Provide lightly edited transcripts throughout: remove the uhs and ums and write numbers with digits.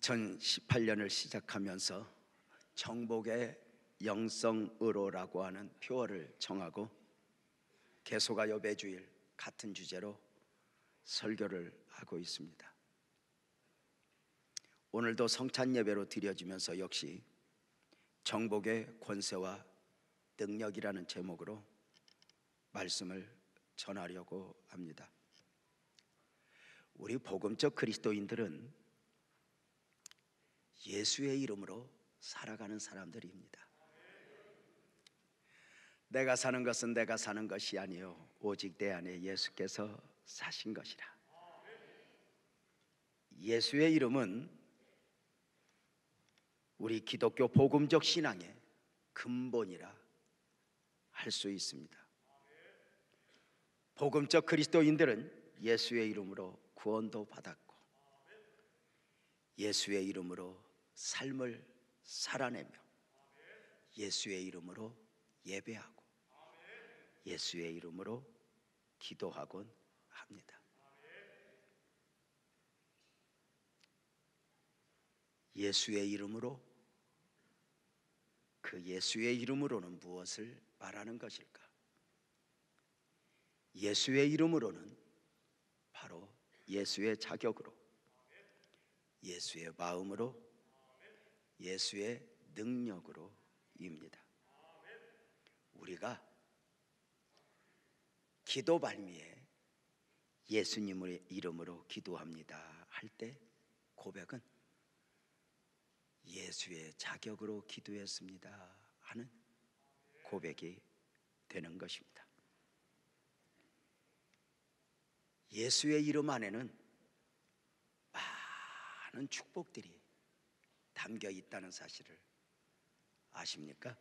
2018년을 시작하면서 정복의 영성의로라고 하는 표어를 정하고 계속하여 매주일 같은 주제로 설교를 하고 있습니다. 오늘도 성찬 예배로 드려지면서 역시 정복의 권세와 능력이라는 제목으로 말씀을 전하려고 합니다. 우리 복음적 그리스도인들은 예수의 이름으로 살아가는 사람들입니다. 내가 사는 것은 내가 사는 것이 아니요 오직 내 안에 예수께서 사신 것이라. 예수의 이름은 우리 기독교 복음적 신앙의 근본이라 할 수 있습니다. 복음적 그리스도인들은 예수의 이름으로 구원도 받았고 예수의 이름으로 삶을 살아내며 예수의 이름으로 예배하고 예수의 이름으로 기도하곤 합니다. 예수의 이름으로, 그 예수의 이름으로는 무엇을 말하는 것일까? 예수의 이름으로는 바로 예수의 자격으로, 예수의 마음으로, 예수의 능력으로입니다. 우리가 기도 발미에 예수님의 이름으로 기도합니다 할 때 고백은 예수의 자격으로 기도했습니다 하는 고백이 되는 것입니다. 예수의 이름 안에는 많은 축복들이 담겨 있다는 사실을 아십니까?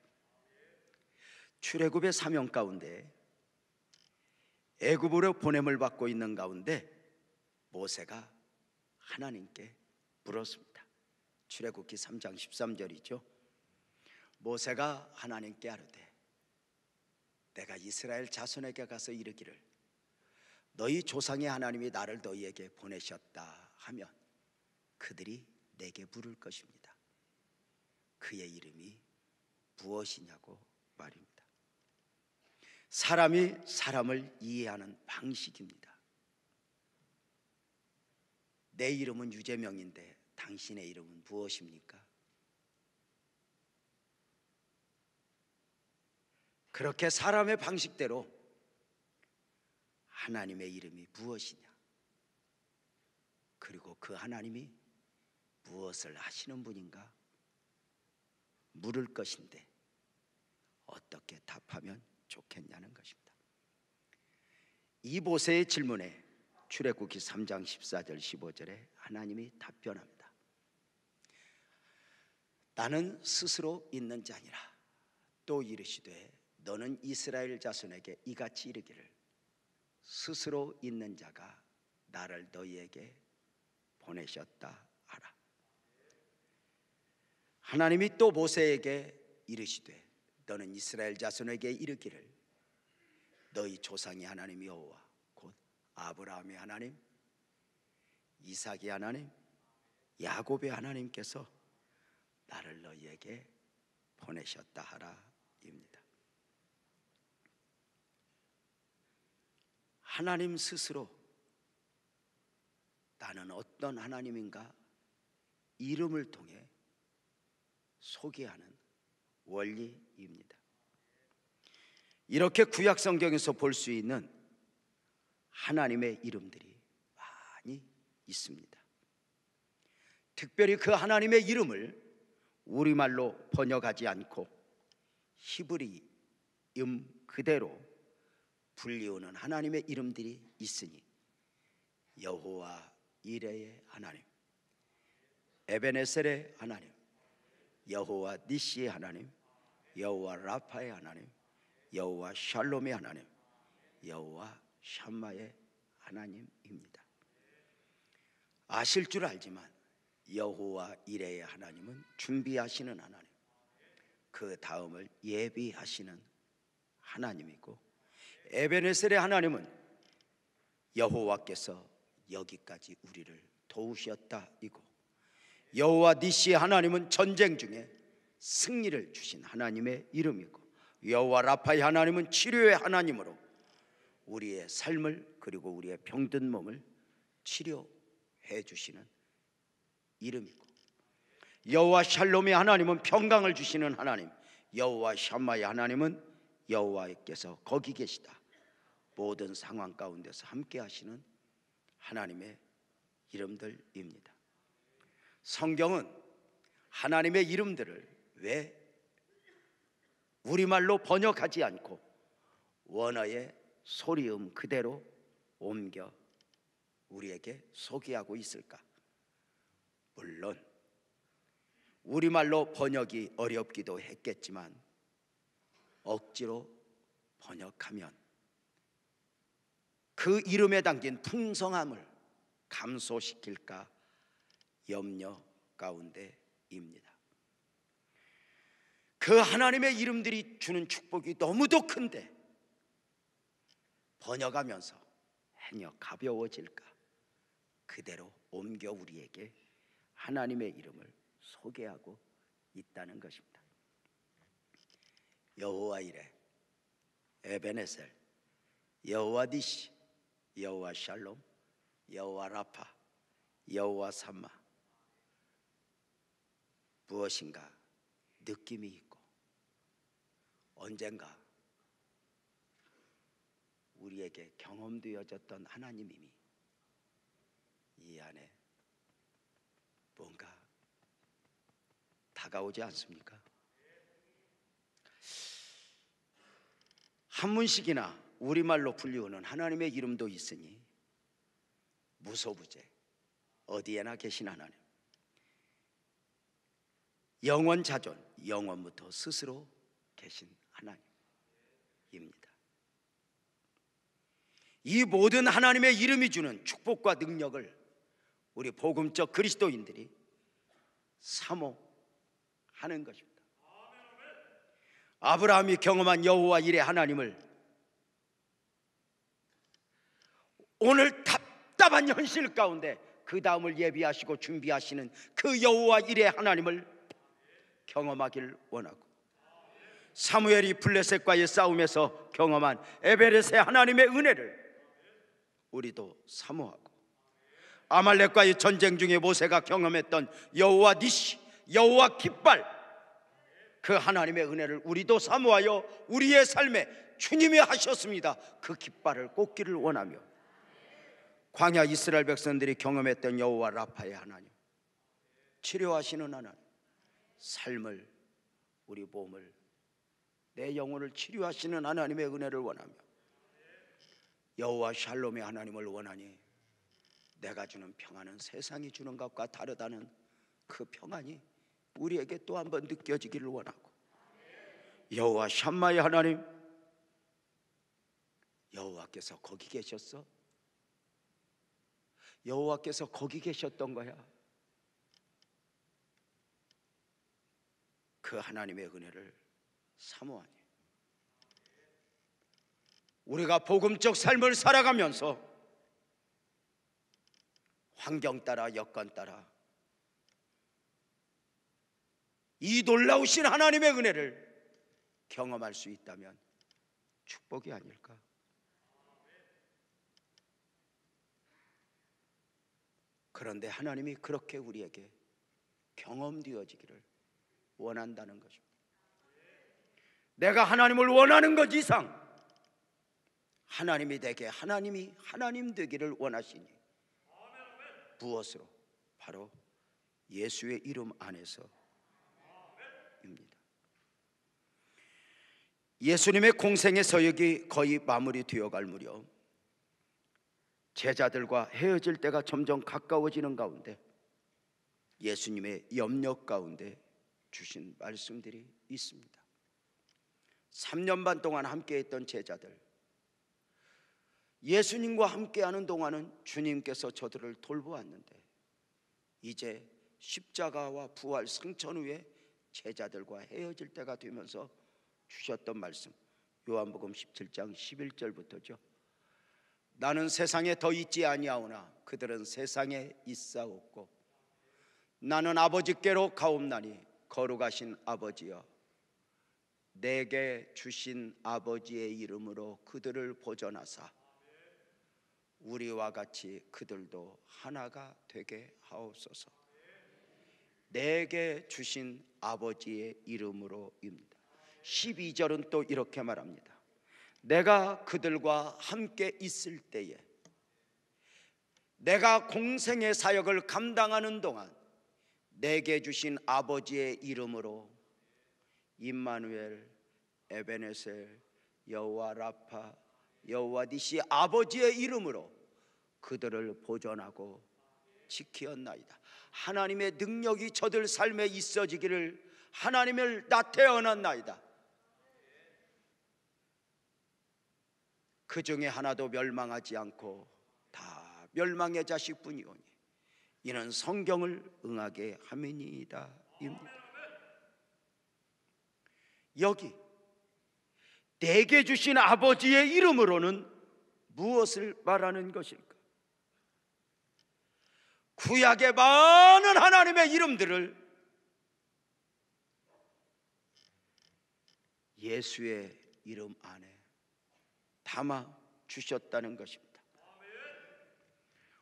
출애굽의 사명 가운데 애굽으로 보냄을 받고 있는 가운데 모세가 하나님께 물었습니다. 출애굽기 3장 13절이죠. 모세가 하나님께 아뢰되 내가 이스라엘 자손에게 가서 이르기를 너희 조상의 하나님이 나를 너희에게 보내셨다 하면 그들이 내게 물을 것입니다. 그의 이름이 무엇이냐고 말입니다. 사람이 사람을 이해하는 방식입니다. 내 이름은 유재명인데 당신의 이름은 무엇입니까? 그렇게 사람의 방식대로 하나님의 이름이 무엇이냐, 그리고 그 하나님이 무엇을 하시는 분인가 물을 것인데 어떻게 답하면 좋겠냐는 것입니다. 이 모세의 질문에 출애굽기 3장 14절 15절에 하나님이 답변합니다. 나는 스스로 있는 자니라. 또 이르시되 너는 이스라엘 자손에게 이같이 이르기를 스스로 있는 자가 나를 너희에게 보내셨다 하라. 하나님이 또 모세에게 이르시되 너는 이스라엘 자손에게 이르기를 너희 조상의 하나님 여호와 곧 아브라함의 하나님, 이삭의 하나님, 야곱의 하나님께서 나를 너희에게 보내셨다 하라입니다. 하나님 스스로 나는 어떤 하나님인가 이름을 통해 소개하는 원리입니다. 이렇게 구약 성경에서 볼 수 있는 하나님의 이름들이 많이 있습니다. 특별히 그 하나님의 이름을 우리말로 번역하지 않고 히브리음 그대로 불리우는 하나님의 이름들이 있으니 여호와 이레의 하나님, 에베네셀의 하나님, 여호와 니시의 하나님, 여호와 라파의 하나님, 여호와 샬롬의 하나님, 여호와 샴마의 하나님입니다. 아실 줄 알지만 여호와 이레의 하나님은 준비하시는 하나님, 그 다음을 예비하시는 하나님이고 에베네셀의 하나님은 여호와께서 여기까지 우리를 도우셨다이고 여호와 니시 하나님은 전쟁 중에 승리를 주신 하나님의 이름이고, 여호와 라파의 하나님은 치료의 하나님으로 우리의 삶을, 그리고 우리의 병든 몸을 치료해 주시는 이름이고, 여호와 샬롬의 하나님은 평강을 주시는 하나님, 여호와 샴마의 하나님은 여호와께서 거기 계시다, 모든 상황 가운데서 함께 하시는 하나님의 이름들입니다. 성경은 하나님의 이름들을 왜 우리말로 번역하지 않고 원어의 소리음 그대로 옮겨 우리에게 소개하고 있을까? 물론 우리말로 번역이 어렵기도 했겠지만 억지로 번역하면 그 이름에 담긴 풍성함을 감소시킬까 염려 가운데입니다. 그 하나님의 이름들이 주는 축복이 너무도 큰데 번역하면서 행여 가벼워질까? 그대로 옮겨 우리에게 하나님의 이름을 소개하고 있다는 것입니다. 여호와 이레, 에베네셀, 여호와 니시, 여호와 샬롬, 여호와 라파, 여호와 삼마. 무엇인가 느낌이 있고 언젠가 우리에게 경험되어졌던 하나님이니 이 안에 뭔가 다가오지 않습니까? 한문식이나 우리말로 불리우는 하나님의 이름도 있으니 무소부재 어디에나 계신 하나님, 영원자존, 영원부터 스스로 계신 하나님입니다. 이 모든 하나님의 이름이 주는 축복과 능력을 우리 복음적 그리스도인들이 사모하는 것입니다. 아브라함이 경험한 여호와 이레 하나님을 오늘 답답한 현실 가운데 그 다음을 예비하시고 준비하시는 그 여호와 이레 하나님을 경험하길 원하고, 사무엘이 블레셋과의 싸움에서 경험한 에베레스의 하나님의 은혜를 우리도 사모하고, 아말렉과의 전쟁 중에 모세가 경험했던 여호와 니시, 여호와 깃발, 그 하나님의 은혜를 우리도 사모하여 우리의 삶에 주님이 하셨습니다, 그 깃발을 꽂기를 원하며, 광야 이스라엘 백성들이 경험했던 여호와 라파의 하나님, 치료하시는 하나님, 삶을, 우리 몸을, 내 영혼을 치료하시는 하나님의 은혜를 원하며, 여호와 샬롬의 하나님을 원하니 내가 주는 평안은 세상이 주는 것과 다르다는 그 평안이 우리에게 또 한 번 느껴지기를 원하고, 여호와 샴마의 하나님, 여호와께서 거기 계셨어? 여호와께서 거기 계셨던 거야. 그 하나님의 은혜를 사모하니 우리가 복음적 삶을 살아가면서 환경 따라 여건 따라 이 놀라우신 하나님의 은혜를 경험할 수 있다면 축복이 아닐까? 그런데 하나님이 그렇게 우리에게 경험되어지기를 원한다는 것입니다. 내가 하나님을 원하는 것 이상 하나님이 되게, 하나님이 하나님 되기를 원하시니 무엇으로? 바로 예수의 이름 안에서입니다. 예수님의 공생의 서역이 거의 마무리되어 갈 무렵 제자들과 헤어질 때가 점점 가까워지는 가운데 예수님의 염려 가운데 주신 말씀들이 있습니다. 3년 반 동안 함께했던 제자들, 예수님과 함께하는 동안은 주님께서 저들을 돌보았는데 이제 십자가와 부활 승천 후에 제자들과 헤어질 때가 되면서 주셨던 말씀, 요한복음 17장 11절부터죠. 나는 세상에 더 있지 아니하오나 그들은 세상에 있사옵고 나는 아버지께로 가옵나니 거룩하신 아버지여, 내게 주신 아버지의 이름으로 그들을 보존하사 우리와 같이 그들도 하나가 되게 하옵소서. 내게 주신 아버지의 이름으로입니다. 12절은 또 이렇게 말합니다. 내가 그들과 함께 있을 때에, 내가 공생의 사역을 감당하는 동안 내게 주신 아버지의 이름으로 임마누엘, 에베네셀, 여호와 라파, 여호와 니시, 아버지의 이름으로 그들을 보존하고 지키었나이다. 하나님의 능력이 저들 삶에 있어지기를 하나님을 나태어났나이다. 그 중에 하나도 멸망하지 않고 다 멸망의 자식뿐이오니 이는 성경을 응하게 함이니이다 입니다. 여기 내게 주신 아버지의 이름으로는 무엇을 말하는 것일까? 구약의 많은 하나님의 이름들을 예수의 이름 안에 담아 주셨다는 것입니다.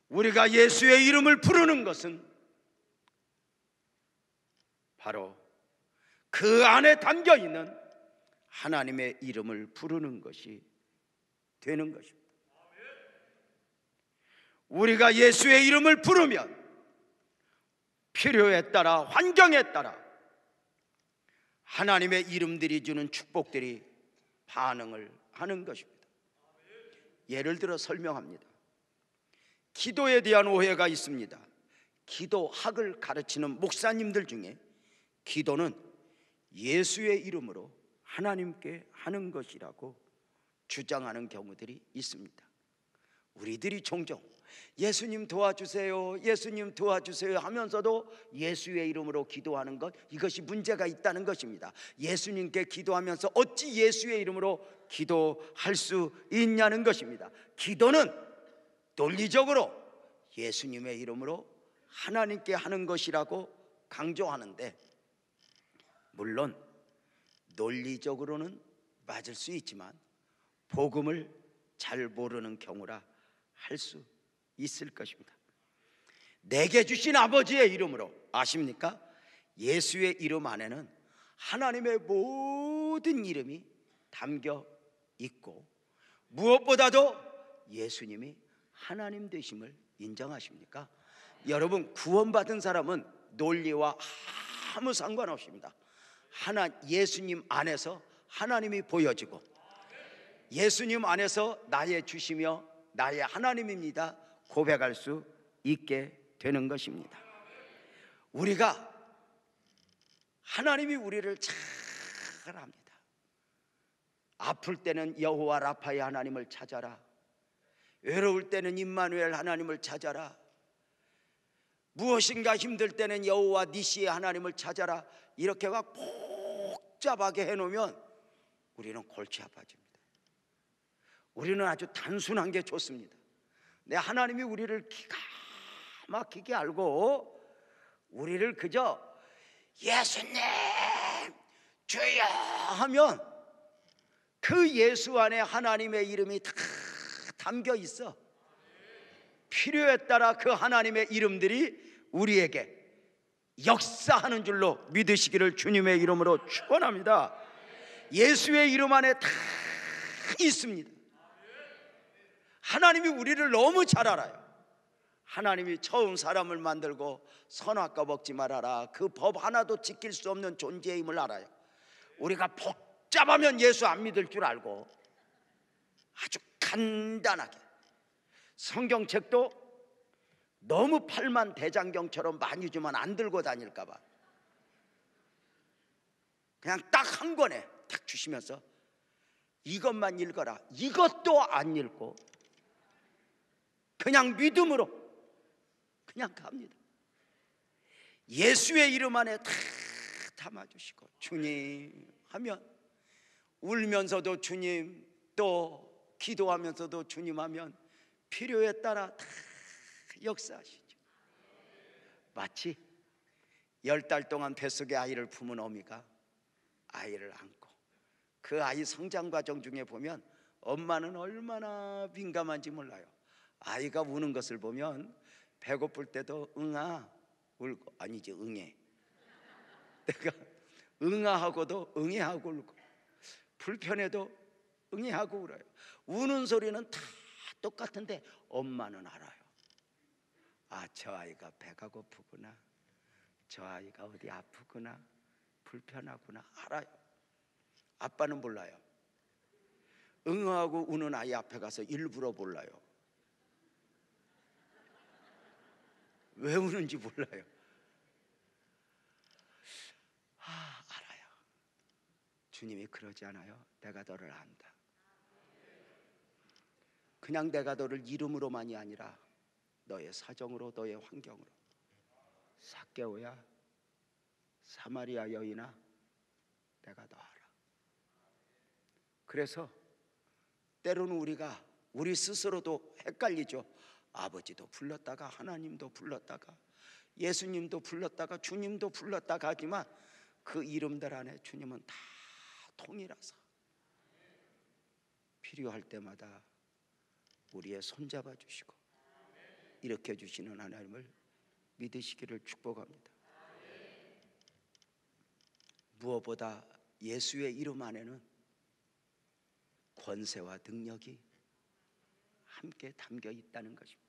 우리가 예수의 이름을 부르는 것은 바로 그 안에 담겨 있는 하나님의 이름을 부르는 것이 되는 것입니다. 우리가 예수의 이름을 부르면 필요에 따라, 환경에 따라 하나님의 이름들이 주는 축복들이 반응을 하는 것입니다. 예를 들어 설명합니다. 기도에 대한 오해가 있습니다. 기도학을 가르치는 목사님들 중에 기도는 예수의 이름으로 하나님께 하는 것이라고 주장하는 경우들이 있습니다. 우리들이 종종 예수님 도와주세요, 예수님 도와주세요 하면서도 예수의 이름으로 기도하는 것, 이것이 문제가 있다는 것입니다. 예수님께 기도하면서 어찌 예수의 이름으로 기도할 수 있냐는 것입니다. 기도는 논리적으로 예수님의 이름으로 하나님께 하는 것이라고 강조하는데, 물론 논리적으로는 맞을 수 있지만 복음을 잘 모르는 경우라 할 수 있을 것입니다. 내게 주신 아버지의 이름으로, 아십니까? 예수의 이름 안에는 하나님의 모든 이름이 담겨 있고 무엇보다도 예수님이 하나님 되심을 인정하십니까? 여러분, 구원받은 사람은 논리와 아무 상관없습니다. 예수님 안에서 하나님이 보여지고 예수님 안에서 나의 주시며 나의 하나님입니다 고백할 수 있게 되는 것입니다. 우리가 하나님이 우리를 잘 압니다. 아플 때는 여호와 라파의 하나님을 찾아라, 외로울 때는 임마누엘 하나님을 찾아라, 무엇인가 힘들 때는 여호와 니시의 하나님을 찾아라, 이렇게 막 복잡하게 해놓으면 우리는 골치 아파집니다. 우리는 아주 단순한 게 좋습니다. 내 하나님이 우리를 기가 막히게 알고 우리를 그저 예수님 주여 하면 그 예수 안에 하나님의 이름이 다 담겨 있어. 필요에 따라 그 하나님의 이름들이 우리에게 역사하는 줄로 믿으시기를 주님의 이름으로 축원합니다. 예수의 이름 안에 다 있습니다. 하나님이 우리를 너무 잘 알아요. 하나님이 처음 사람을 만들고 선악과 먹지 말아라, 그 법 하나도 지킬 수 없는 존재임을 알아요. 우리가 복잡하면 예수 안 믿을 줄 알고 아주 간단하게, 성경책도 너무 팔만 대장경처럼 많이 주면 안 들고 다닐까 봐 그냥 딱 한 권에 딱 주시면서 이것만 읽어라, 이것도 안 읽고 그냥 믿음으로 그냥 갑니다. 예수의 이름 안에 다 담아주시고 주님 하면, 울면서도 주님, 또 기도하면서도 주님 하면 필요에 따라 다 역사하시죠. 마치 10달 동안 뱃속에 아이를 품은 어미가 아이를 안고 그 아이 성장 과정 중에 보면 엄마는 얼마나 민감한지 몰라요. 아이가 우는 것을 보면 배고플 때도 응아 울고, 아니지 응애, 내가 응아하고도 응애하고 울고, 불편해도 응애하고 울어요. 우는 소리는 다 똑같은데 엄마는 알아요. 아, 저 아이가 배가 고프구나, 저 아이가 어디 아프구나, 불편하구나, 알아요. 아빠는 몰라요. 응어하고 우는 아이 앞에 가서 일부러 몰라요. 왜 우는지 몰라요. 알아요. 주님이 그러지 않아요. 내가 너를 안다. 그냥 내가 너를 이름으로만이 아니라 너의 사정으로, 너의 환경으로. 삭개오야, 사마리아 여인아, 내가 너 알아. 그래서 때로는 우리 스스로도 헷갈리죠. 아버지도 불렀다가 하나님도 불렀다가 예수님도 불렀다가 주님도 불렀다가 하지만 그 이름들 안에 주님은 다 통이라서 필요할 때마다 우리의 손잡아 주시고 일으켜 주시는 하나님을 믿으시기를 축복합니다. 무엇보다 예수의 이름 안에는 권세와 능력이 함께 담겨 있다는 것입니다.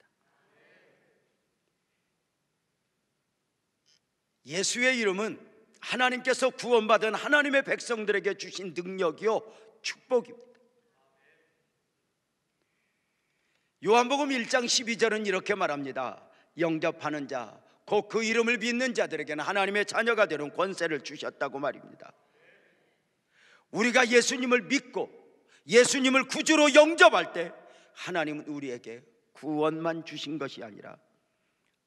예수의 이름은 하나님께서 구원받은 하나님의 백성들에게 주신 능력이요 축복입니다. 요한복음 1장 12절은 이렇게 말합니다. 영접하는 자, 곧 그 이름을 믿는 자들에게는 하나님의 자녀가 되는 권세를 주셨다고 말입니다. 우리가 예수님을 믿고 예수님을 구주로 영접할 때 하나님은 우리에게 구원만 주신 것이 아니라,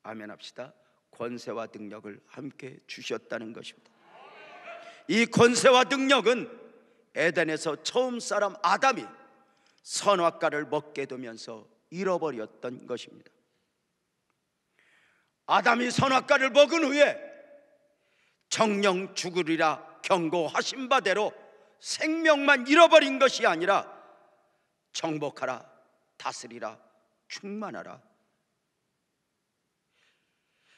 아멘 합시다, 권세와 능력을 함께 주셨다는 것입니다. 이 권세와 능력은 에덴에서 처음 사람 아담이 선악과를 먹게 되면서 잃어버렸던 것입니다. 아담이 선악과를 먹은 후에 정령 죽으리라 경고하신 바대로 생명만 잃어버린 것이 아니라 정복하라, 다스리라, 충만하라,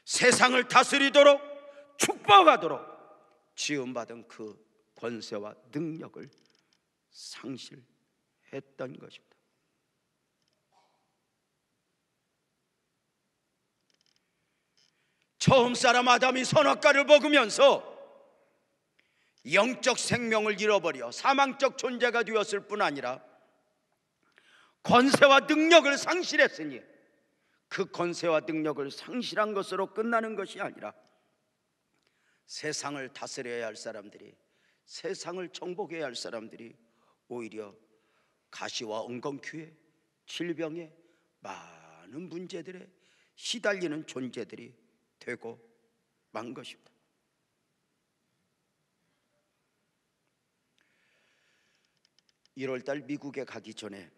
세상을 다스리도록 축복하도록 지음받은 그 권세와 능력을 상실했던 것입니다. 처음 사람 아담이 선악과를 먹으면서 영적 생명을 잃어버려 사망적 존재가 되었을 뿐 아니라 권세와 능력을 상실했으니 그 권세와 능력을 상실한 것으로 끝나는 것이 아니라 세상을 다스려야 할 사람들이, 세상을 정복해야 할 사람들이 오히려 가시와 엉겅퀴에, 질병에, 많은 문제들에 시달리는 존재들이 되고 만 것입니다. (1월달) 미국에 가기 전에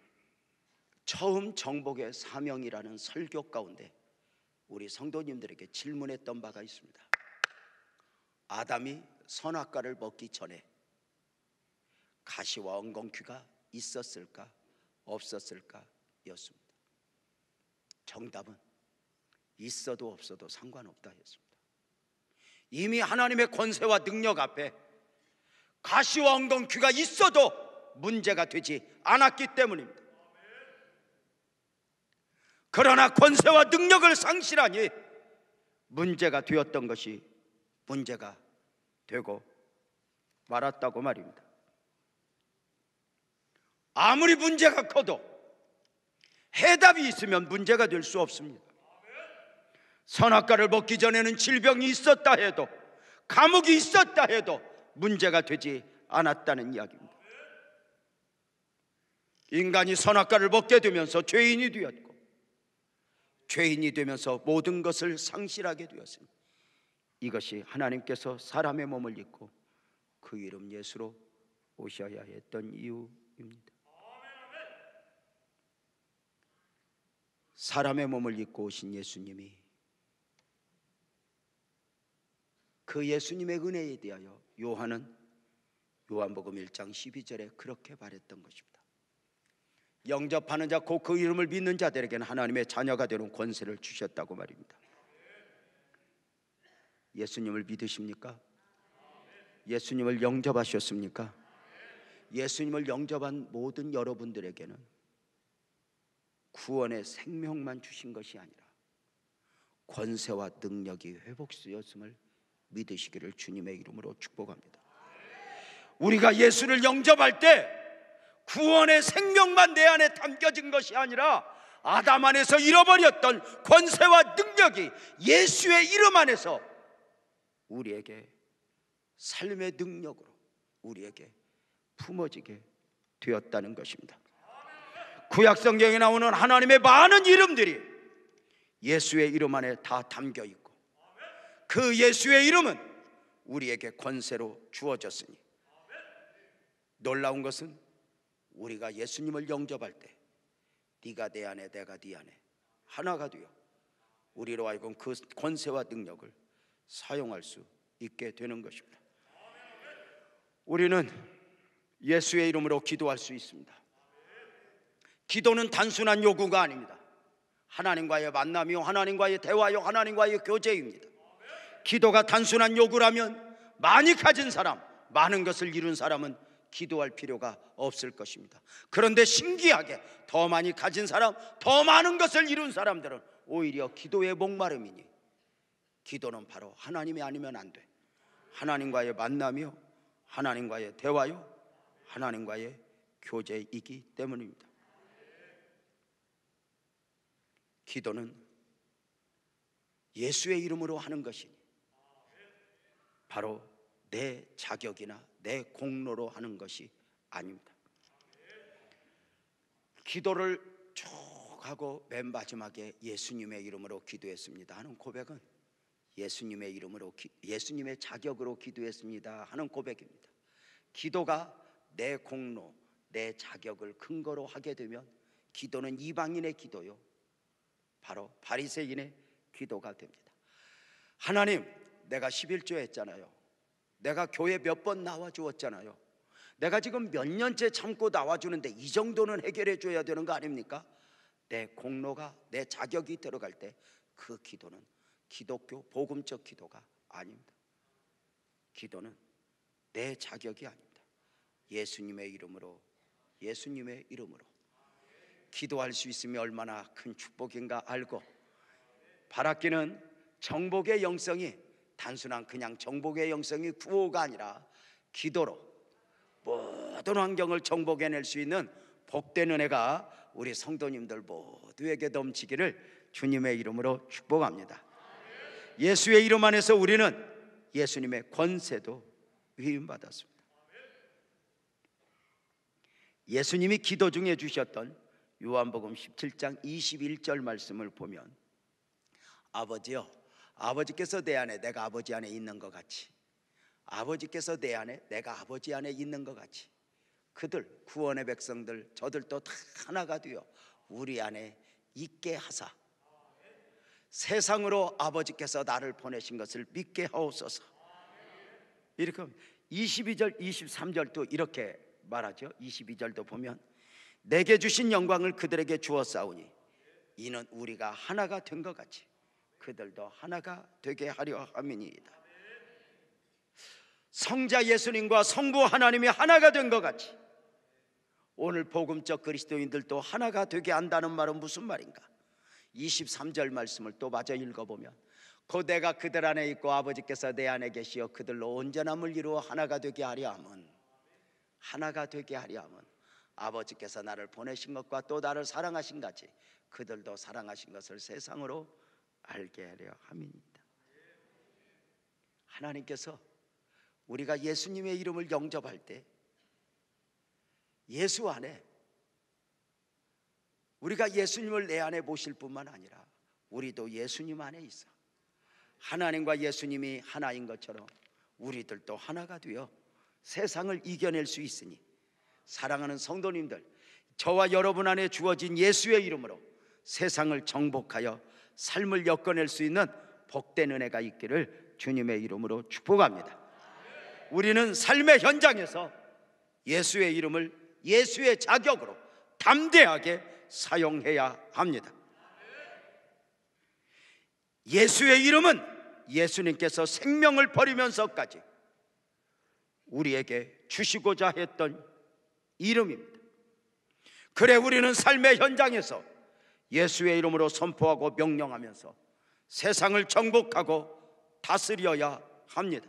처음 정복의 사명이라는 설교 가운데 우리 성도님들에게 질문했던 바가 있습니다. 아담이 선악과를 먹기 전에 가시와 엉겅퀴가 있었을까 없었을까 였습니다. 정답은 있어도 없어도 상관없다 했습니다. 이미 하나님의 권세와 능력 앞에 가시와 엉겅퀴가 있어도 문제가 되지 않았기 때문입니다. 그러나 권세와 능력을 상실하니 문제가 되었던 것이 문제가 되고 말았다고 말입니다. 아무리 문제가 커도 해답이 있으면 문제가 될 수 없습니다. 선악과를 먹기 전에는 질병이 있었다 해도, 감옥이 있었다 해도 문제가 되지 않았다는 이야기입니다. 인간이 선악과를 먹게 되면서 죄인이 되었고, 죄인이 되면서 모든 것을 상실하게 되었으니 이것이 하나님께서 사람의 몸을 입고 그 이름 예수로 오셔야 했던 이유입니다. 사람의 몸을 입고 오신 예수님이 그 예수님의 은혜에 대하여 요한은 요한복음 1장 12절에 그렇게 말했던 것입니다. 영접하는 자 곧 그 이름을 믿는 자들에게는 하나님의 자녀가 되는 권세를 주셨다고 말입니다. 예수님을 믿으십니까? 예수님을 영접하셨습니까? 예수님을 영접한 모든 여러분들에게는 구원의 생명만 주신 것이 아니라 권세와 능력이 회복되었음을 믿으시기를 주님의 이름으로 축복합니다. 우리가 예수를 영접할 때 구원의 생명만 내 안에 담겨진 것이 아니라 아담 안에서 잃어버렸던 권세와 능력이 예수의 이름 안에서 우리에게 삶의 능력으로 우리에게 품어지게 되었다는 것입니다. 구약 성경에 나오는 하나님의 많은 이름들이 예수의 이름 안에 다 담겨 있고 그 예수의 이름은 우리에게 권세로 주어졌으니 놀라운 것은 우리가 예수님을 영접할 때 네가 내 안에 내가 네 안에 하나가 되어 우리로 하여금 그 권세와 능력을 사용할 수 있게 되는 것입니다. 우리는 예수의 이름으로 기도할 수 있습니다. 기도는 단순한 요구가 아닙니다. 하나님과의 만남이요, 하나님과의 대화요, 하나님과의 교제입니다. 기도가 단순한 요구라면 많이 가진 사람, 많은 것을 이룬 사람은 기도할 필요가 없을 것입니다. 그런데 신기하게 더 많이 가진 사람, 더 많은 것을 이룬 사람들은 오히려 기도의 목마름이니 기도는 바로 하나님이 아니면 안 돼. 하나님과의 만남이요, 하나님과의 대화요, 하나님과의 교제이기 때문입니다. 기도는 예수의 이름으로 하는 것이니 바로 내 자격이나 내 공로로 하는 것이 아닙니다. 기도를 쭉 하고 맨 마지막에 예수님의 이름으로 기도했습니다 하는 고백은 예수님의 이름으로 예수님의 자격으로 기도했습니다 하는 고백입니다. 기도가 내 공로, 내 자격을 근거로 하게 되면 기도는 이방인의 기도요, 바로 바리새인의 기도가 됩니다. 하나님, 내가 11조 했잖아요. 내가 교회 몇 번 나와주었잖아요. 내가 지금 몇 년째 참고 나와주는데 이 정도는 해결해 줘야 되는 거 아닙니까? 내 공로가, 내 자격이 들어갈 때 그 기도는 기독교 복음적 기도가 아닙니다. 기도는 내 자격이 아닙니다. 예수님의 이름으로, 예수님의 이름으로 기도할 수 있으면 얼마나 큰 축복인가 알고, 바라기는 정복의 영성이 단순한 그냥 정복의 영성이 구호가 아니라 기도로 모든 환경을 정복해낼 수 있는 복된 은혜가 우리 성도님들 모두에게 넘치기를 주님의 이름으로 축복합니다. 예수의 이름 안에서 우리는 예수님의 권세도 위임받았습니다. 예수님이 기도 중에 주셨던 요한복음 17장 21절 말씀을 보면, 아버지여, 아버지께서 내 안에 내가 아버지 안에 있는 것 같이, 아버지께서 내 안에 내가 아버지 안에 있는 것 같이, 그들 구원의 백성들 저들도 다 하나가 되어 우리 안에 있게 하사 세상으로 아버지께서 나를 보내신 것을 믿게 하옵소서. 이렇게 22절 23절도 이렇게 말하죠. 22절도 보면 내게 주신 영광을 그들에게 주었사오니 이는 우리가 하나가 된 것 같이 그들도 하나가 되게 하려 함이니이다. 성자 예수님과 성부 하나님이 하나가 된 것 같이 오늘 복음적 그리스도인들도 하나가 되게 한다는 말은 무슨 말인가? 23절 말씀을 또 마저 읽어보면 곧 내가 그들 안에 있고 아버지께서 내 안에 계시어 그들로 온전함을 이루어 하나가 되게 하려 함은, 하나가 되게 하려 함은 아버지께서 나를 보내신 것과 또 나를 사랑하신 같이 그들도 사랑하신 것을 세상으로 알게 하려 함이니이다. 하나님께서 우리가 예수님의 이름을 영접할 때 예수 안에, 우리가 예수님을 내 안에 모실 뿐만 아니라 우리도 예수님 안에 있어 하나님과 예수님이 하나인 것처럼 우리들도 하나가 되어 세상을 이겨낼 수 있으니, 사랑하는 성도님들, 저와 여러분 안에 주어진 예수의 이름으로 세상을 정복하여 삶을 엮어낼 수 있는 복된 은혜가 있기를 주님의 이름으로 축복합니다. 우리는 삶의 현장에서 예수의 이름을 예수의 자격으로 담대하게 사용해야 합니다. 예수의 이름은 예수님께서 생명을 버리면서까지 우리에게 주시고자 했던 이름입니다. 그래 우리는 삶의 현장에서 예수의 이름으로 선포하고 명령하면서 세상을 정복하고 다스려야 합니다.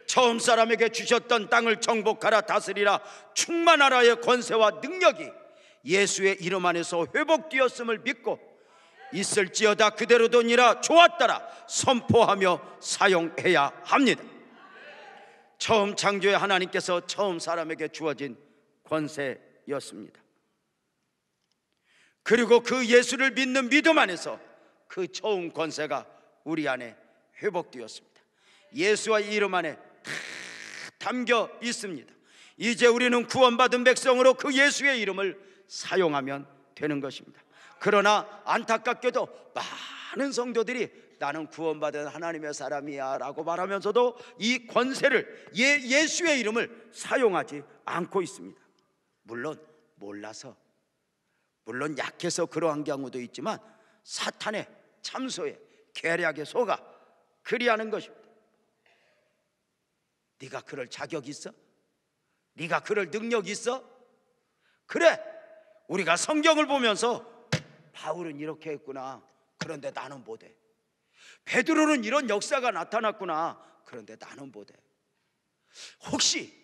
처음 사람에게 주셨던 땅을 정복하라 다스리라 충만하라의 권세와 능력이 예수의 이름 안에서 회복되었음을 믿고 있을지어다 그대로되니라 좋았더라 선포하며 사용해야 합니다. 처음 창조의 하나님께서 처음 사람에게 주어진 권세였습니다. 그리고 그 예수를 믿는 믿음 안에서 그 처음 권세가 우리 안에 회복되었습니다. 예수와 이름 안에 다 담겨 있습니다. 이제 우리는 구원받은 백성으로 그 예수의 이름을 사용하면 되는 것입니다. 그러나 안타깝게도 많은 성도들이 나는 구원받은 하나님의 사람이야 라고 말하면서도 이 권세를 예수의 이름을 사용하지 않고 있습니다. 물론 몰라서, 물론 약해서 그러한 경우도 있지만 사탄의 참소에 계략에 속아 그리하는 것입니다. 네가 그럴 자격 있어? 네가 그럴 능력 있어? 그래, 우리가 성경을 보면서 바울은 이렇게 했구나, 그런데 나는 못해. 베드로는 이런 역사가 나타났구나, 그런데 나는 못해. 혹시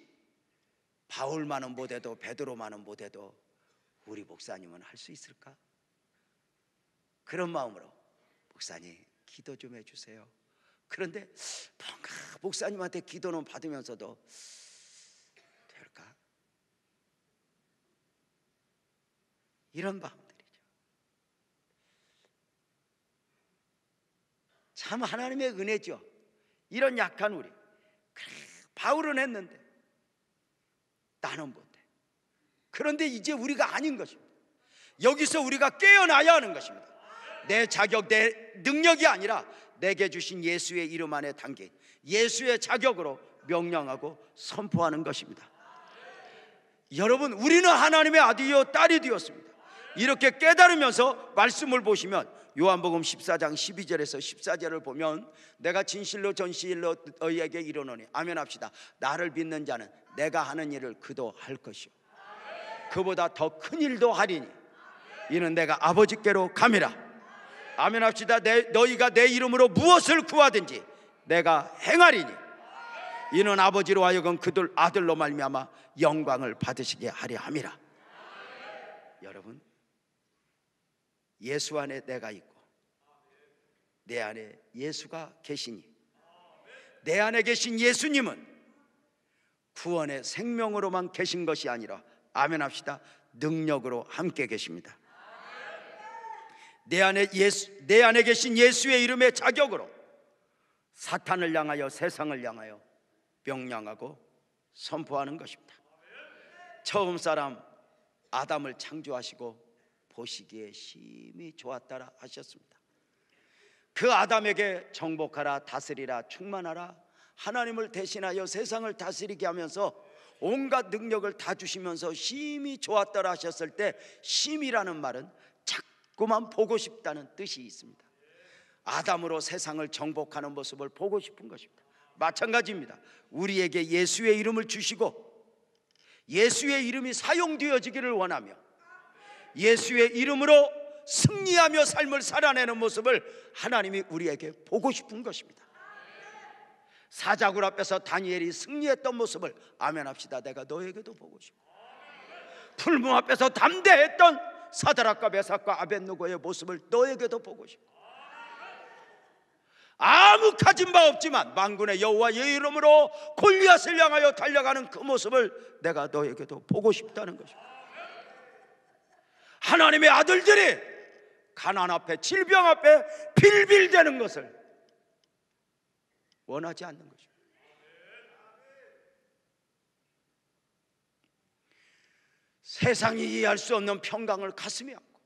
바울만은 못해도 베드로만은 못해도 우리 목사님은 할 수 있을까? 그런 마음으로 목사님 기도 좀 해주세요. 그런데 뭔가 목사님한테 기도는 받으면서도 될까? 이런 마음들이죠. 참 하나님의 은혜죠. 이런 약한 우리. 그래, 바울은 했는데 나는 못해. 그런데 이제 우리가 아닌 것입니다. 여기서 우리가 깨어나야 하는 것입니다. 내 자격, 내 능력이 아니라 내게 주신 예수의 이름 안에 담긴 예수의 자격으로 명령하고 선포하는 것입니다. 여러분, 우리는 하나님의 아들이요 딸이 되었습니다. 이렇게 깨달으면서 말씀을 보시면 요한복음 14장 12절에서 14절을 보면 내가 진실로 전실로 너희에게 이르노니 아멘 합시다. 나를 믿는 자는 내가 하는 일을 그도 할 것이요 그보다 더 큰 일도 하리니 이는 내가 아버지께로 감이라. 아멘 합시다. 너희가 내 이름으로 무엇을 구하든지 내가 행하리니 이는 아버지로 하여금 그들 아들로 말미암아 영광을 받으시게 하려 함이라. 여러분, 예수 안에 내가 있고 내 안에 예수가 계시니 내 안에 계신 예수님은 구원의 생명으로만 계신 것이 아니라 아멘 합시다. 능력으로 함께 계십니다. 내 안에 계신 예수의 이름의 자격으로 사탄을 향하여 세상을 향하여 명령하고 선포하는 것입니다. 처음 사람 아담을 창조하시고 보시기에 심히 좋았다라 하셨습니다. 그 아담에게 정복하라 다스리라 충만하라 하나님을 대신하여 세상을 다스리게 하면서 온갖 능력을 다 주시면서 심히 좋았다라 하셨을 때 심이라는 말은 자꾸만 보고 싶다는 뜻이 있습니다. 아담으로 세상을 정복하는 모습을 보고 싶은 것입니다. 마찬가지입니다. 우리에게 예수의 이름을 주시고 예수의 이름이 사용되어지기를 원하며 예수의 이름으로 승리하며 삶을 살아내는 모습을 하나님이 우리에게 보고 싶은 것입니다. 사자굴 앞에서 다니엘이 승리했던 모습을 아멘 합시다. 내가 너에게도 보고 싶어. 풀무 앞에서 담대했던 사드락과 메삭과 아벳느고의 모습을 너에게도 보고 싶어. 아무 가진 바 없지만 만군의 여호와의 이름으로 골리앗을 향하여 달려가는 그 모습을 내가 너에게도 보고 싶다는 것입니다. 하나님의 아들들이 가난 앞에 질병 앞에 빌빌대는 것을 원하지 않는 것입니다. 세상이 이해할 수 없는 평강을 가슴에 안고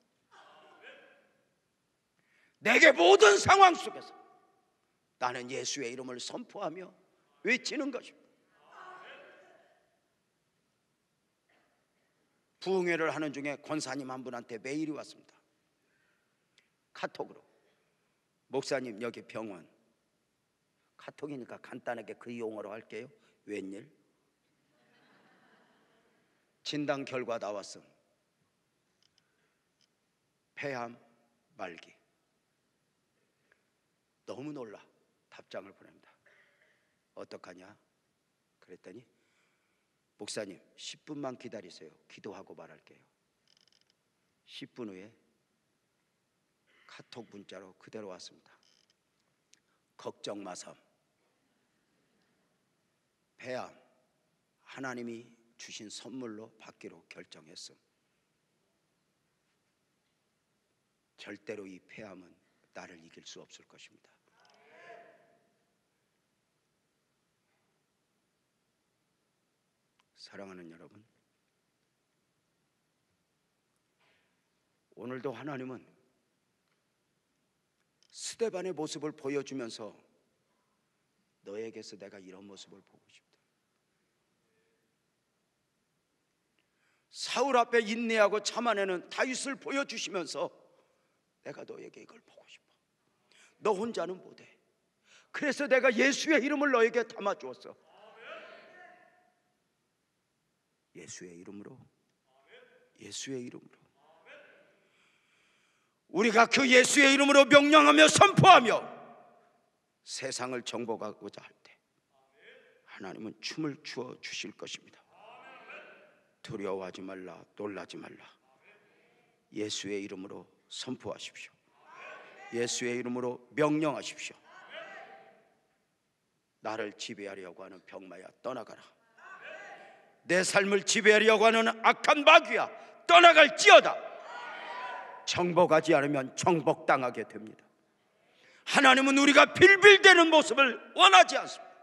내게 모든 상황 속에서 나는 예수의 이름을 선포하며 외치는 것입니다. 부흥회를 하는 중에 권사님 한 분한테 메일이 왔습니다. 카톡으로. 목사님, 여기 병원. 카톡이니까 간단하게 그 용어로 할게요. 웬일? 진단 결과 나왔음. 폐암 말기. 너무 놀라 답장을 보냅니다. 어떡하냐? 그랬더니 목사님 10분만 기다리세요. 기도하고 말할게요. 10분 후에 카톡 문자로 그대로 왔습니다. 걱정 마삼. 폐암 하나님이 주신 선물로 받기로 결정했음. 절대로 이 폐암은 나를 이길 수 없을 것입니다. 사랑하는 여러분, 오늘도 하나님은 스데반의 모습을 보여주면서 너에게서 내가 이런 모습을 보고 싶다. 사울 앞에 인내하고 참아내는 다윗을 보여주시면서 내가 너에게 이걸 보고 싶어. 너 혼자는 못해. 그래서 내가 예수의 이름을 너에게 담아주었어. 예수의 이름으로, 예수의 이름으로 우리가 그 예수의 이름으로 명령하며 선포하며 세상을 정복하고자 할 때 하나님은 춤을 추어 주실 것입니다. 두려워하지 말라, 놀라지 말라. 예수의 이름으로 선포하십시오. 예수의 이름으로 명령하십시오. 나를 지배하려고 하는 병마야 떠나가라. 내 삶을 지배하려고 하는 악한 마귀야 떠나갈지어다. 정복하지 않으면 정복당하게 됩니다. 하나님은 우리가 빌빌대는 모습을 원하지 않습니다.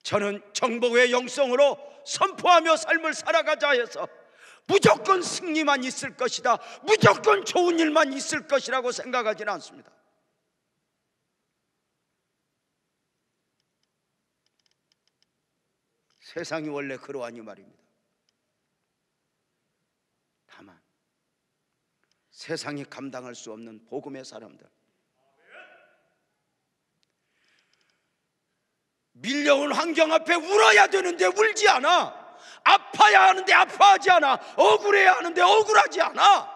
저는 정복의 영성으로 선포하며 삶을 살아가자 해서 무조건 승리만 있을 것이다, 무조건 좋은 일만 있을 것이라고 생각하지는 않습니다. 세상이 원래 그러하니 말입니다. 다만 세상이 감당할 수 없는 복음의 사람들, 밀려온 환경 앞에 울어야 되는데 울지 않아. 아파야 하는데 아파하지 않아. 억울해야 하는데 억울하지 않아.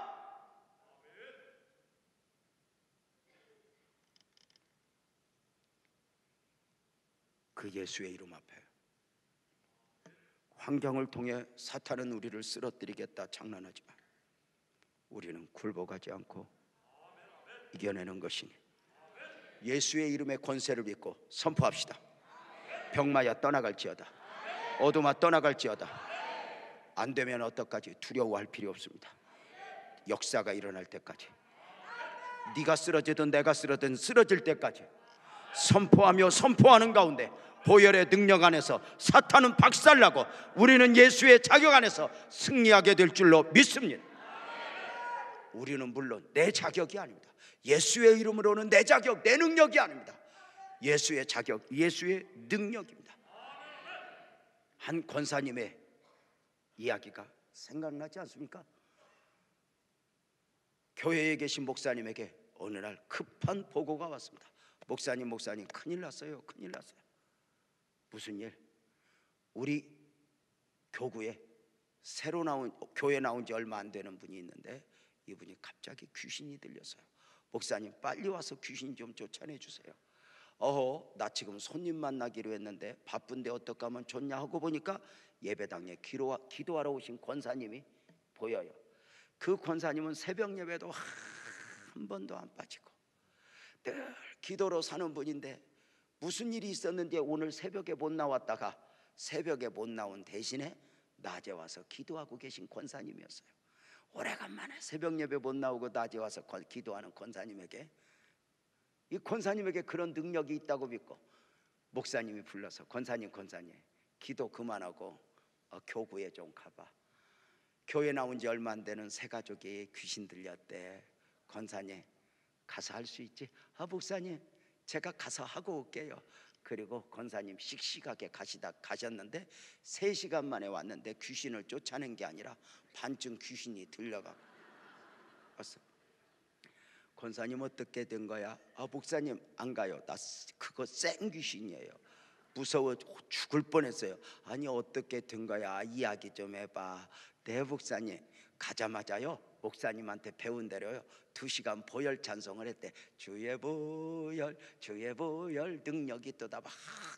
그 예수의 이름 앞에 환경을 통해 사탄은 우리를 쓰러뜨리겠다 장난하지만 우리는 굴복하지 않고 이겨내는 것이니 예수의 이름의 권세를 믿고 선포합시다. 병마야 떠나갈지어다. 어둠아 떠나갈지어다. 안 되면 어떡하지? 두려워할 필요 없습니다. 역사가 일어날 때까지, 네가 쓰러지든 내가 쓰러질 때까지 선포하며 선포하는 가운데 보혈의 능력 안에서 사탄은 박살나고 우리는 예수의 자격 안에서 승리하게 될 줄로 믿습니다. 우리는 물론 내 자격이 아닙니다. 예수의 이름으로는 내 자격, 내 능력이 아닙니다. 예수의 자격, 예수의 능력입니다. 한 권사님의 이야기가 생각나지 않습니까? 교회에 계신 목사님에게 어느 날 급한 보고가 왔습니다. 목사님 큰일 났어요. 큰일 났어요. 무슨 일? 우리 교구에 새로 나온, 교회 나온 지 얼마 안 되는 분이 있는데 이분이 갑자기 귀신이 들렸어요. 목사님 빨리 와서 귀신 좀 쫓아내 주세요. 나 지금 손님 만나기로 했는데 바쁜데 어떡하면 좋냐 하고 보니까 예배당에 기도하러 오신 권사님이 보여요. 그 권사님은 새벽 예배도 한 번도 안 빠지고 늘 기도로 사는 분인데 무슨 일이 있었는지 오늘 새벽에 못 나왔다가 새벽에 못 나온 대신에 낮에 와서 기도하고 계신 권사님이었어요. 오래간만에 새벽 예배 못 나오고 낮에 와서 기도하는 권사님에게, 이 권사님에게 그런 능력이 있다고 믿고 목사님이 불러서 권사님 기도 그만하고 교구에 좀 가봐. 교회 나온 지 얼마 안 되는 새 가족이 귀신 들렸대. 권사님 가서 할 수 있지? 목사님 제가 가서 하고 올게요. 그리고 권사님 씩씩하게 가셨는데 3시간 만에 왔는데 귀신을 쫓아낸 게 아니라 반쯤 귀신이 들려가고 왔어. 권사님 어떻게 된 거야? 목사님 안 가요. 나 그거 센 귀신이에요. 무서워 죽을 뻔했어요. 아니 어떻게 된 거야? 이야기 좀 해봐. 네 목사님. 가자마자요 목사님한테 배운 대로요 2시간 보혈 찬송을 했대. 주의 보혈 주의 보혈 능력이 있도다. 막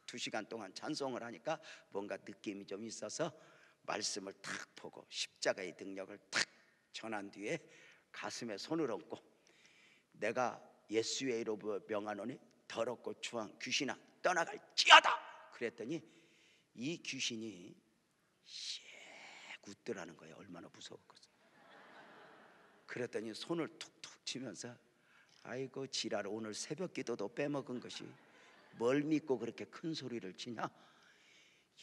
2시간 동안 찬송을 하니까 뭔가 느낌이 좀 있어서 말씀을 탁 보고 십자가의 능력을 탁 전한 뒤에 가슴에 손을 얹고 내가 예수의 이름으로 명하노니 더럽고 추한 귀신아 떠나갈지어다. 그랬더니 이 귀신이 씩 웃더라는 거예요. 얼마나 무서웠겠어. 그랬더니 손을 툭툭 치면서 아이고 지랄, 오늘 새벽 기도도 빼먹은 것이 뭘 믿고 그렇게 큰 소리를 치냐.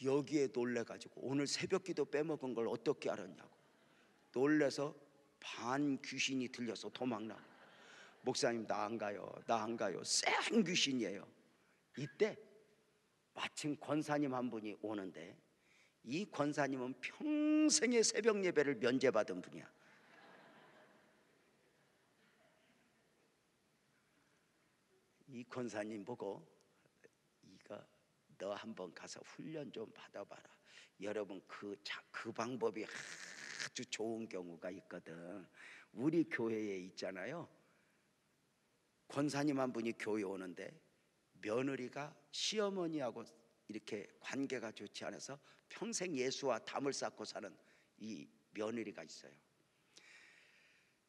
여기에 놀래가지고 오늘 새벽 기도 빼먹은 걸 어떻게 알았냐고 놀래서 반 귀신이 들려서 도망나고 목사님 나 안 가요 나 안 가요. 센 귀신이에요. 이때 마침 권사님 한 분이 오는데 이 권사님은 평생의 새벽 예배를 면제받은 분이야. 이 권사님 보고 이거 너 한번 가서 훈련 좀 받아봐라. 여러분 그 방법이 아주 좋은 경우가 있거든. 우리 교회에 있잖아요. 권사님 한 분이 교회 오는데 며느리가 시어머니하고 이렇게 관계가 좋지 않아서 평생 예수와 담을 쌓고 사는 이 며느리가 있어요.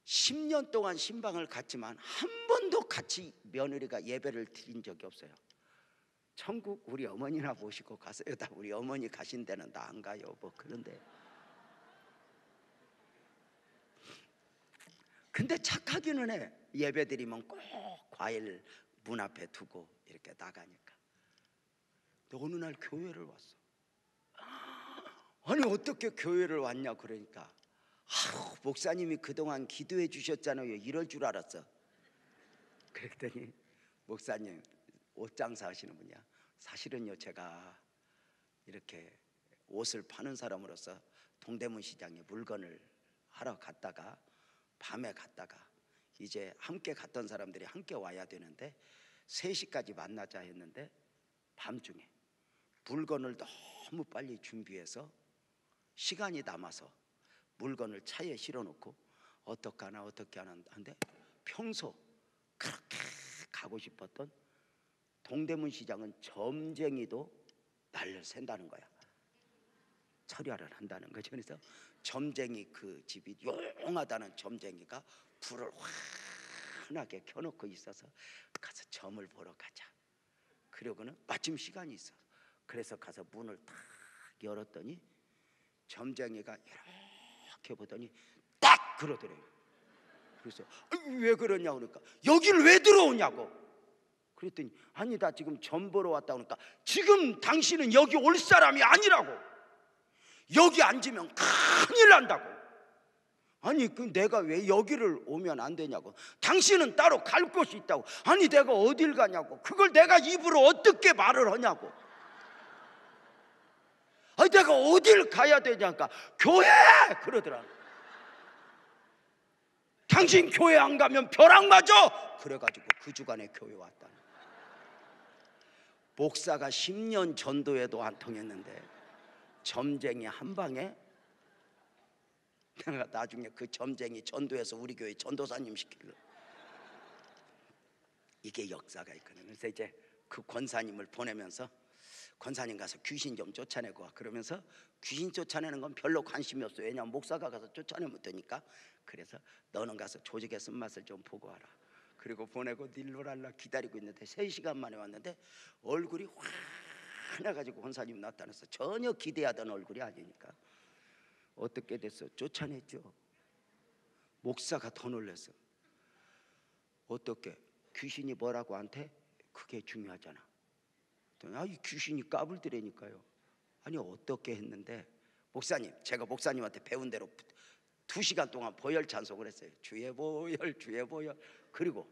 10년 동안 신방을 갔지만 한 번도 같이 며느리가 예배를 드린 적이 없어요. 천국 우리 어머니나 모시고 가세요. 다 우리 어머니 가신 데는 나 안 가요. 뭐 그런데 근데 착하기는 해. 예배 드리면 꼭 과일 문 앞에 두고 이렇게 나가니까. 근데 어느 날 교회를 왔어. 아니 어떻게 교회를 왔냐 그러니까 목사님이 그동안 기도해 주셨잖아요. 이럴 줄 알았어. 그랬더니 목사님 옷 장사 하시는 분이야. 사실은요 제가 이렇게 옷을 파는 사람으로서 동대문 시장에 물건을 하러 갔다가 밤에 갔다가 이제 함께 갔던 사람들이 함께 와야 되는데 3시까지 만나자 했는데 밤중에 물건을 너무 빨리 준비해서 시간이 남아서 물건을 차에 실어놓고 어떻게 하나 하는데 평소 그렇게 가고 싶었던 동대문 시장은 점쟁이도 날려 샌다는 거야. 철야를 한다는 거죠. 그래서 점쟁이 그 집이 용하다는 점쟁이가 불을 환하게 켜놓고 있어서 가서 점을 보러 가자. 그러고는 마침 시간이 있어. 그래서 가서 문을 탁 열었더니 점쟁이가 이렇게 보더니 딱 그러더래요. 그래서 왜 그러냐고 그러니까 여기를 왜 들어오냐고. 그랬더니 아니 나 지금 점 보러 왔다 그러니까 지금 당신은 여기 올 사람이 아니라고. 여기 앉으면 큰일 난다고. 아니 내가 왜 여기를 오면 안 되냐고. 당신은 따로 갈 곳이 있다고. 아니 내가 어딜 가냐고. 그걸 내가 입으로 어떻게 말을 하냐고. 아니 내가 어딜 가야 되냐니까 교회 그러더라. 당신 교회 안 가면 벼락 맞아. 그래가지고 그 주간에 교회 왔다. 목사가 10년 전도해도 안 통했는데 점쟁이 한 방에 내가 나중에 그 점쟁이 전도해서 우리 교회 전도사님 시키려. 이게 역사가 있거든. 그래서 이제 그 권사님을 보내면서 권사님 가서 귀신 좀 쫓아내고 와. 그러면서 귀신 쫓아내는 건 별로 관심이 없어. 왜냐하면 목사가 가서 쫓아내면 되니까. 그래서 너는 가서 조직의 쓴맛을 좀 보고 와라. 그리고 보내고 닐로랄라 기다리고 있는데 3시간 만에 왔는데 얼굴이 환해가지고 권사님 나타났어. 전혀 기대하던 얼굴이 아니니까. 어떻게 됐어? 쫓아냈죠. 목사가 더 놀랐어. 어떻게? 귀신이 뭐라고 한테? 그게 중요하잖아. 이 귀신이 까불더라니까요. 아니 어떻게 했는데 목사님 제가 목사님한테 배운 대로 2시간 동안 보혈 찬송을 했어요. 주의 보혈 주의 보혈. 그리고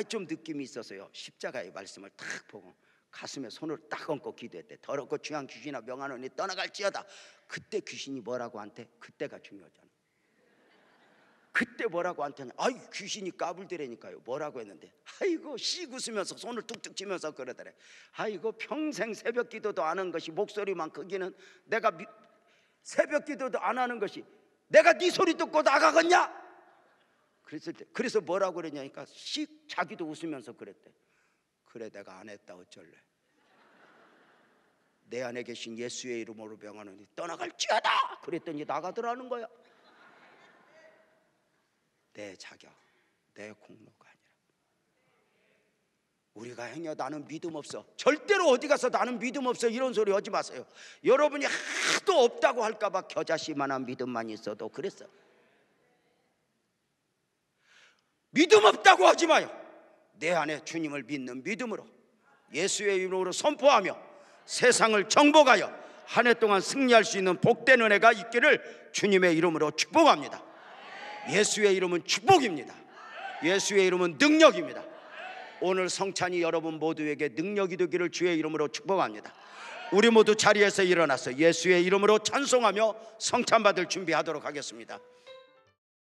좀 느낌이 있어서요. 십자가의 말씀을 탁 보고 가슴에 손을 딱 얹고 기도했대. 더럽고 중한 귀신아 명하노니 떠나갈지어다. 그때 귀신이 뭐라고 한테? 그때가 중요하잖아. 그때 뭐라고 한테? 귀신이 까불더라니까요. 뭐라고 했는데, 아이고 씩 웃으면서 손을 툭툭 치면서 그러더래. 아이고 평생 새벽 기도도 안 한 것이 목소리만 크기는 내가 새벽 기도도 안 하는 것이 내가 네 소리 듣고 나가겠냐? 그래서 뭐라고 그랬냐니까 씩 자기도 웃으면서 그랬대. 그래 내가 안 했다 어쩔래. 내 안에 계신 예수의 이름으로 명하노니 떠나갈지어다. 그랬더니 나가더라는 거야. 내 자격, 내 공로가 아니라. 우리가 행여 나는 믿음 없어, 절대로 어디 가서 나는 믿음 없어 이런 소리 하지 마세요. 여러분이 하도 없다고 할까봐 겨자씨만한 믿음만 있어도 그랬어. 믿음 없다고 하지 마요. 내 안에 주님을 믿는 믿음으로 예수의 이름으로 선포하며 세상을 정복하여 한 해 동안 승리할 수 있는 복된 은혜가 있기를 주님의 이름으로 축복합니다. 예수의 이름은 축복입니다. 예수의 이름은 능력입니다. 오늘 성찬이 여러분 모두에게 능력이 되기를 주의 이름으로 축복합니다. 우리 모두 자리에서 일어나서 예수의 이름으로 찬송하며 성찬 받을 준비하도록 하겠습니다.